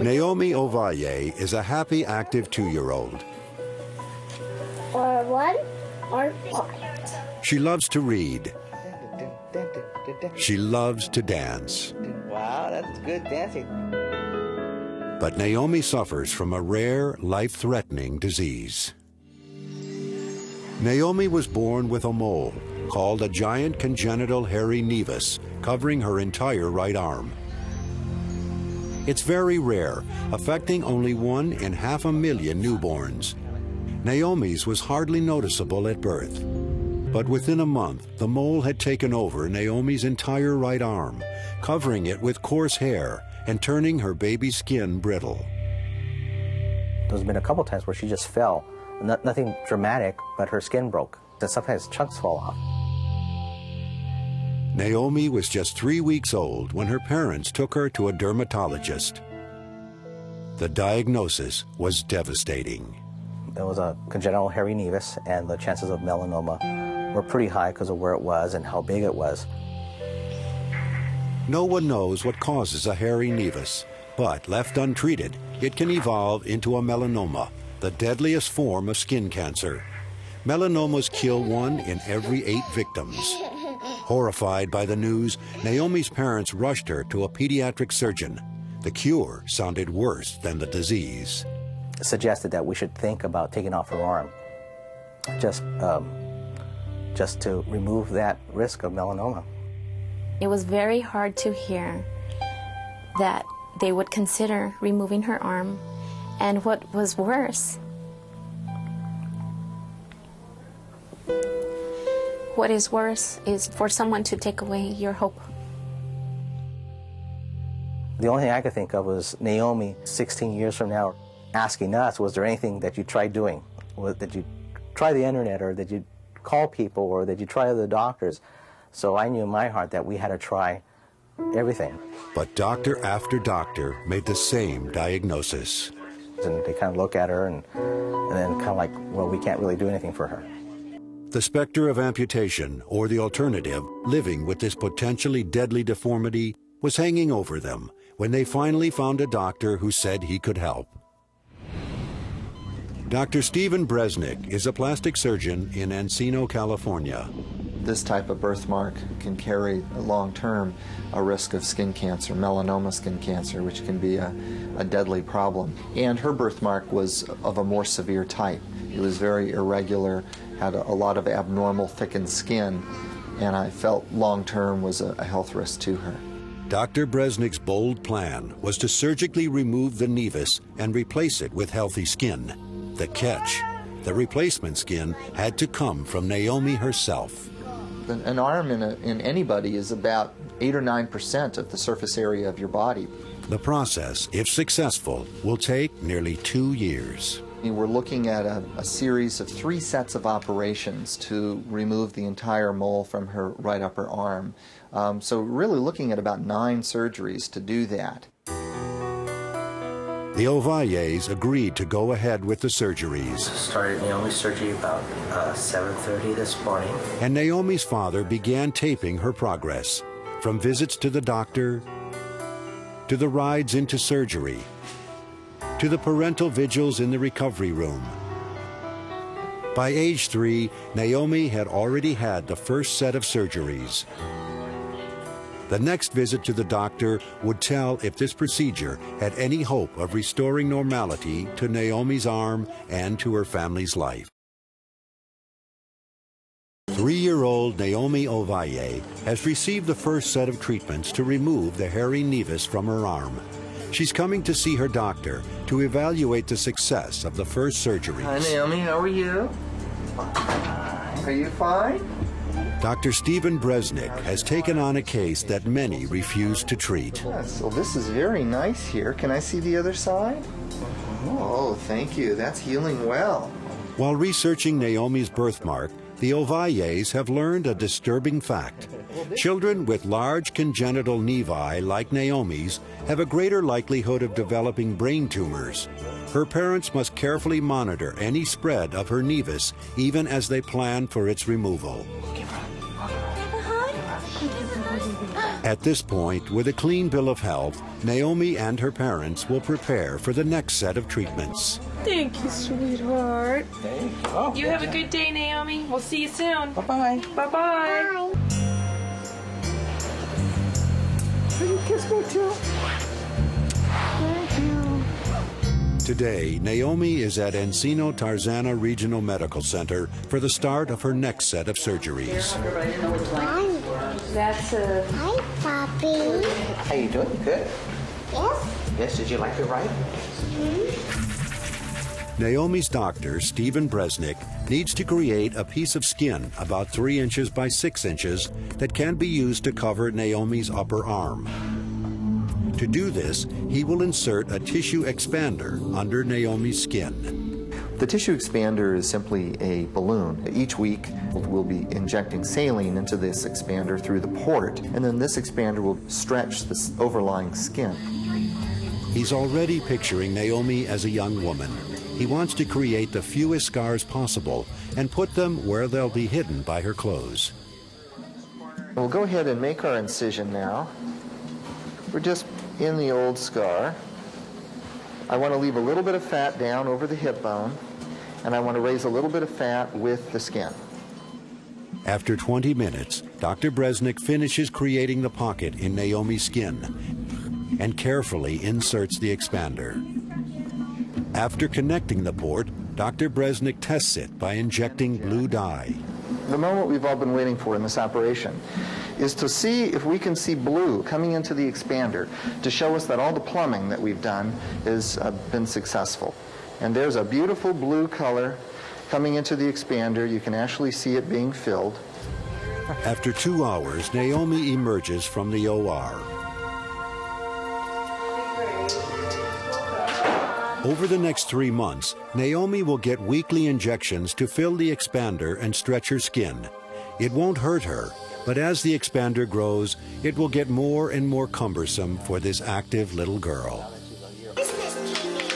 Naomi Ovalle is a happy, active 2-year-old. Or 1 or 5. She loves to read. She loves to dance. Wow, that's good dancing. But Naomi suffers from a rare, life-threatening disease. Naomi was born with a mole called a giant congenital hairy nevus covering her entire right arm. It's very rare, affecting only 1 in 500,000 newborns. Naomi's was hardly noticeable at birth. But within a month, the mole had taken over Naomi's entire right arm, covering it with coarse hair and turning her baby's skin brittle. There's been a couple times where she just fell. Nothing dramatic, but her skin broke. And sometimes chunks fall off. Naomi was just 3 weeks old when her parents took her to a dermatologist. The diagnosis was devastating. It was a congenital hairy nevus, and the chances of melanoma were pretty high because of where it was and how big it was. No one knows what causes a hairy nevus, but left untreated, it can evolve into a melanoma, the deadliest form of skin cancer. Melanomas kill 1 in every 8 victims. Horrified by the news, Naomi's parents rushed her to a pediatric surgeon. The cure sounded worse than the disease. It suggested that we should think about taking off her arm, just to remove that risk of melanoma. It was very hard to hear that they would consider removing her arm, and what was worse, what is worse is for someone to take away your hope. The only thing I could think of was Naomi 16 years from now asking us, was there anything that you tried doing? Did you try the internet, or did you call people, or did you try other doctors? So I knew in my heart that we had to try everything. But doctor after doctor made the same diagnosis. And they kind of look at her and then kind of like, well, we can't really do anything for her. The specter of amputation, or the alternative, living with this potentially deadly deformity, was hanging over them when they finally found a doctor who said he could help. Dr. Stephen Bresnik is a plastic surgeon in Encino, California. This type of birthmark can carry long-term a risk of skin cancer, melanoma skin cancer, which can be a deadly problem. And her birthmark was of a more severe type. It was very irregular, had a lot of abnormal thickened skin, and I felt long-term was a health risk to her. Dr. Bresnik's bold plan was to surgically remove the nevus and replace it with healthy skin. The catch, the replacement skin had to come from Naomi herself. An arm in anybody is about 8 or 9% of the surface area of your body. The process, if successful, will take nearly 2 years. We're looking at a series of 3 sets of operations to remove the entire mole from her right upper arm. So really looking at about 9 surgeries to do that. The Ovalles agreed to go ahead with the surgeries. Started Naomi's surgery about 7:30 this morning. And Naomi's father began taping her progress, from visits to the doctor, to the rides into surgery, to the parental vigils in the recovery room. By age 3, Naomi had already had the first set of surgeries. The next visit to the doctor would tell if this procedure had any hope of restoring normality to Naomi's arm and to her family's life. 3-year-old Naomi Ovalle has received the first set of treatments to remove the hairy nevus from her arm. She's coming to see her doctor to evaluate the success of the first surgeries. Hi, Naomi. How are you? Are you fine? Dr. Stephen Bresnik has taken on a case that many refuse to treat. Yes, well, this is very nice here. Can I see the other side? Oh, thank you. That's healing well. While researching Naomi's birthmark, the Ovalles have learned a disturbing fact. Children with large congenital nevi like Naomi's have a greater likelihood of developing brain tumors. Her parents must carefully monitor any spread of her nevus, even as they plan for its removal. At this point, with a clean bill of health, Naomi and her parents will prepare for the next set of treatments. Thank you, sweetheart. There you go. You have a good day, Naomi. We'll see you soon. Bye-bye. Bye-bye. Can you kiss me too? Thank you. Today, Naomi is at Encino Tarzana Regional Medical Center for the start of her next set of surgeries. Hi. That's a... Hi, Papi. How you doing? Good? Yes? Yes, did you like it right? Naomi's doctor, Stephen Bresnik, needs to create a piece of skin about 3 inches by 6 inches that can be used to cover Naomi's upper arm. To do this, he will insert a tissue expander under Naomi's skin. The tissue expander is simply a balloon. Each week, we'll be injecting saline into this expander through the port, and then this expander will stretch the overlying skin. He's already picturing Naomi as a young woman. He wants to create the fewest scars possible and put them where they'll be hidden by her clothes. We'll go ahead and make our incision now. We're just in the old scar. I want to leave a little bit of fat down over the hip bone, and I want to raise a little bit of fat with the skin. After 20 minutes, Dr. Bresnik finishes creating the pocket in Naomi's skin and carefully inserts the expander. After connecting the port, Dr. Bresnik tests it by injecting blue dye. The moment we've all been waiting for in this operation is to see if we can see blue coming into the expander to show us that all the plumbing that we've done has been successful. And there's a beautiful blue color coming into the expander. You can actually see it being filled. After 2 hours, Naomi emerges from the OR. Over the next 3 months, Naomi will get weekly injections to fill the expander and stretch her skin. It won't hurt her, but as the expander grows, it will get more and more cumbersome for this active little girl.